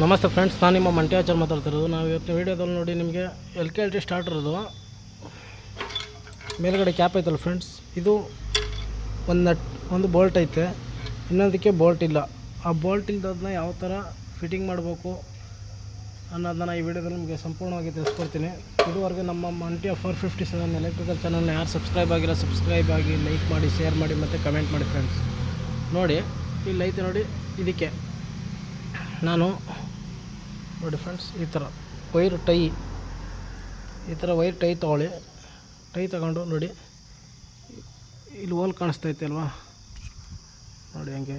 ನಮಸ್ತೆ ಫ್ರೆಂಡ್ಸ್, ನಾನು ನಿಮ್ಮ ಮಂಟ್ಯಾಚಾರ್ ಮಾತಾಡ್ತಿರೋದು. ನಾವು ಇವತ್ತು ವೀಡಿಯೋದಲ್ಲಿ ನೋಡಿ ನಿಮಗೆ LKLT ಸ್ಟಾರ್ಟರ್ದು ಮೇಲ್ಗಡೆ ಕ್ಯಾಪ್ ಐತಲ್ಲ ಫ್ರೆಂಡ್ಸ್, ಇದು ಒಂದು ಬೋಲ್ಟ್ ಐತೆ, ಇನ್ನೊಂದಕ್ಕೆ ಬೋಲ್ಟ್ ಇಲ್ಲ. ಆ ಬೋಲ್ಟ್ ಇಲ್ದದನ್ನ ಯಾವ ಥರ ಫಿಟ್ಟಿಂಗ್ ಮಾಡಬೇಕು ಅನ್ನೋದನ್ನ ಈ ವಿಡಿಯೋದಲ್ಲಿ ನಿಮಗೆ ಸಂಪೂರ್ಣವಾಗಿ ತಿಳಿಸ್ಕೊಡ್ತೀನಿ. ಇದುವರೆಗೆ ನಮ್ಮ ಮಂಟ್ಯ 457 ಎಲೆಕ್ಟ್ರಿಕಲ್ ಚಾನಲ್ನ ಯಾರು ಸಬ್ಸ್ಕ್ರೈಬ್ ಆಗಿಲ್ಲ, ಸಬ್ಸ್ಕ್ರೈಬ್ ಆಗಿ, ಲೈಕ್ ಮಾಡಿ, ಶೇರ್ ಮಾಡಿ ಮತ್ತು ಕಮೆಂಟ್ ಮಾಡಿ ಫ್ರೆಂಡ್ಸ್. ನೋಡಿ ಇಲ್ಲೈತೆ ನೋಡಿ, ಇದಕ್ಕೆ ನಾನು ನೋಡಿ ಫ್ರೆಂಡ್ಸ್, ಈ ಥರ ವೈರ್ ಟೈ ತೊಗೊಳ್ಳಿ. ಟೈ ತಗೊಂಡು ನೋಡಿ, ಇಲ್ಲಿ ಹೋಲ್ ಕಾಣಿಸ್ತೈತೆ ಅಲ್ವಾ, ನೋಡಿ ಹಂಗೆ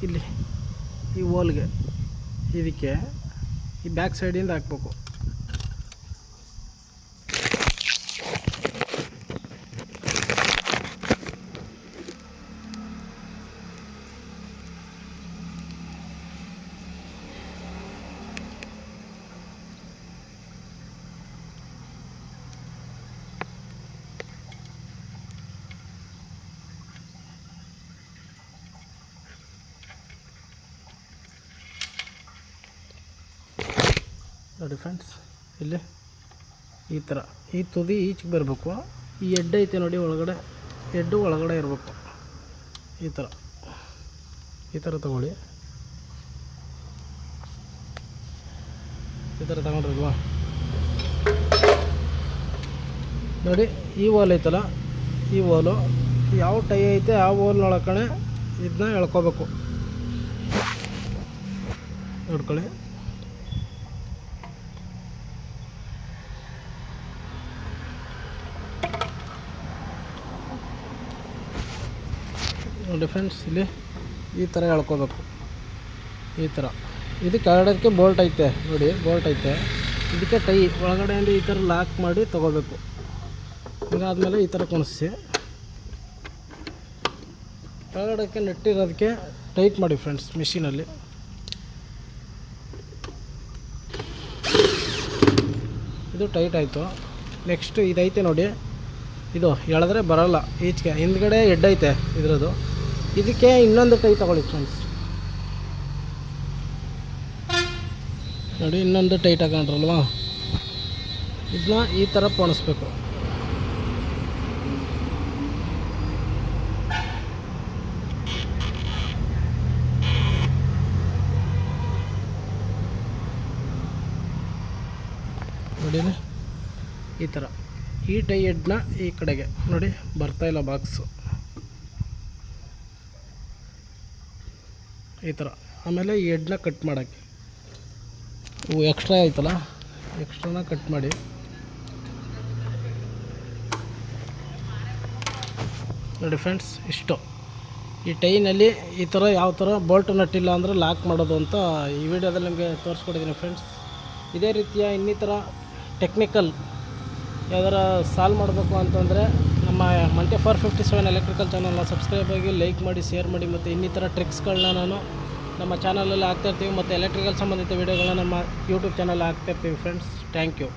ಇಲ್ಲಿ ಈ ಹೋಲ್ಗೆ ಇದಕ್ಕೆ ಈ ಬ್ಯಾಕ್ ಸೈಡಿಂದ ಹಾಕ್ಬೇಕು. ನೋಡಿ ಫ್ರೆಂಡ್ಸ್, ಇಲ್ಲಿ ಈ ಥರ ಈ ತುದಿ ಈಚೆಗೆ ಬರಬೇಕು. ಈ ಎಡ್ ಐತೆ ನೋಡಿ ಒಳಗಡೆ, ಎಡ್ಡು ಒಳಗಡೆ ಇರಬೇಕು. ಈ ಥರ ತಗೊಳ್ಳಿ. ಈ ಥರ ತಗೊಂಡ್ರಲ್ವಾ, ನೋಡಿ ಈ ವಾಲ್ ಐತಲ್ಲ, ಈ ವಾಲು ಯಾವ ಟೈ ಐತೆ ಆ ವಾಲ್ನೊಳಕಣೆ ಇದನ್ನ ಎಳ್ಕೋಬೇಕು. ನೋಡ್ಕೊಳ್ಳಿ, ನೋಡಿ ಫ್ರೆಂಡ್ಸ್, ಇಲ್ಲಿ ಈ ಥರ ಎಳ್ಕೋಬೇಕು. ಈ ಥರ ಇದಕ್ಕೆ ಕೆಳಗಡೆಗೆ ಬೋಲ್ಟ್ ಐತೆ ನೋಡಿ, ಬೋಲ್ಟ್ ಐತೆ. ಇದಕ್ಕೆ ಟೈ ಒಳಗಡೆಯಿಂದ ಈ ಥರ ಲಾಕ್ ಮಾಡಿ ತೊಗೋಬೇಕು. ಹಿಂಗಾದ್ಮೇಲೆ ಈ ಥರ ಕುಣಿಸಿ ಕೆಳಗಡೆಗೆ ನೆಟ್ಟಿರೋದಕ್ಕೆ ಟೈಟ್ ಮಾಡಿ ಫ್ರೆಂಡ್ಸ್ ಮಿಷಿನಲ್ಲಿ. ಇದು ಟೈಟ್ ಆಯಿತು. ನೆಕ್ಸ್ಟ್ ಇದೈತೆ ನೋಡಿ, ಇದು ಎಳೆದ್ರೆ ಬರೋಲ್ಲ ಈಚೆಗೆ, ಹಿಂದ್ಗಡೆ ಎಡ್ ಐತೆ ಇದ್ರದ್ದು. ಇದಕ್ಕೆ ಇನ್ನೊಂದು ಟೈ ತಗೊಳ್ಳಿ ಫ್ರೆಂಡ್ಸ್. ನೋಡಿ ಇನ್ನೊಂದು ಟೈಟ್ ಹಾಕೊಂಡ್ರಲ್ವಾ, ಇದನ್ನ ಈ ಥರ ಪೋಣಿಸ್ಬೇಕು. ನೋಡಿ ಈ ಥರ ಈ ಟೈ ಎಡ್ನ ಈ ಕಡೆಗೆ ನೋಡಿ ಬರ್ತಾಯಿಲ್ಲ ಬಾಕ್ಸು, ಈ ಥರ. ಆಮೇಲೆ ಈ ಎಡ್ನ ಕಟ್ ಮಾಡೋಕ್ಕೆ ಇವು ಎಕ್ಸ್ಟ್ರಾ ಆಯ್ತಲ್ಲ, ಎಕ್ಸ್ಟ್ರಾನ ಕಟ್ ಮಾಡಿ. ನೋಡಿ ಫ್ರೆಂಡ್ಸ್, ಇಷ್ಟು ಈ ಟೈನಲ್ಲಿ ಈ ಥರ ಯಾವ ಥರ ಬೋಲ್ಟ್ ನಟ್ಟಿಲ್ಲ ಅಂದರೆ ಲಾಕ್ ಮಾಡೋದು ಅಂತ ಈ ವಿಡಿಯೋದಲ್ಲಿ ನಿಮಗೆ ತೋರಿಸ್ಕೊಟ್ಟಿದ್ದೀನಿ ಫ್ರೆಂಡ್ಸ್. ಇದೇ ರೀತಿಯ ಇನ್ನಿತರ ಟೆಕ್ನಿಕಲ್ ಯಾವ್ದಾರ ಸಾಲ್ವ್ ಮಾಡಬೇಕು ಅಂತಂದರೆ ನಮ್ಮ ಮಂಟ್ಯ 457 ಎಲೆಕ್ಟ್ರಿಕಲ್ ಚಾನಲ್ನ ಸಬ್ಸ್ಕ್ರೈಬ್ ಆಗಿ, ಲೈಕ್ ಮಾಡಿ, ಶೇರ್ ಮಾಡಿ ಮತ್ತು ಇನ್ನಿತರ ಟ್ರಿಕ್ಸ್ಗಳನ್ನ ನಾನು ನಮ್ಮ ಚಾನಲಲ್ಲಿ ಹಾಕ್ತಾಯಿರ್ತೀವಿ ಮತ್ತು ಎಲೆಕ್ಟ್ರಿಕಲ್ ಸಂಬಂಧಿತ ವೀಡಿಯೋಗಳನ್ನ ನಮ್ಮ ಯೂಟ್ಯೂಬ್ ಚಾನಲ್ ಹಾಕ್ತಾಯಿರ್ತೀವಿ ಫ್ರೆಂಡ್ಸ್. Thank you.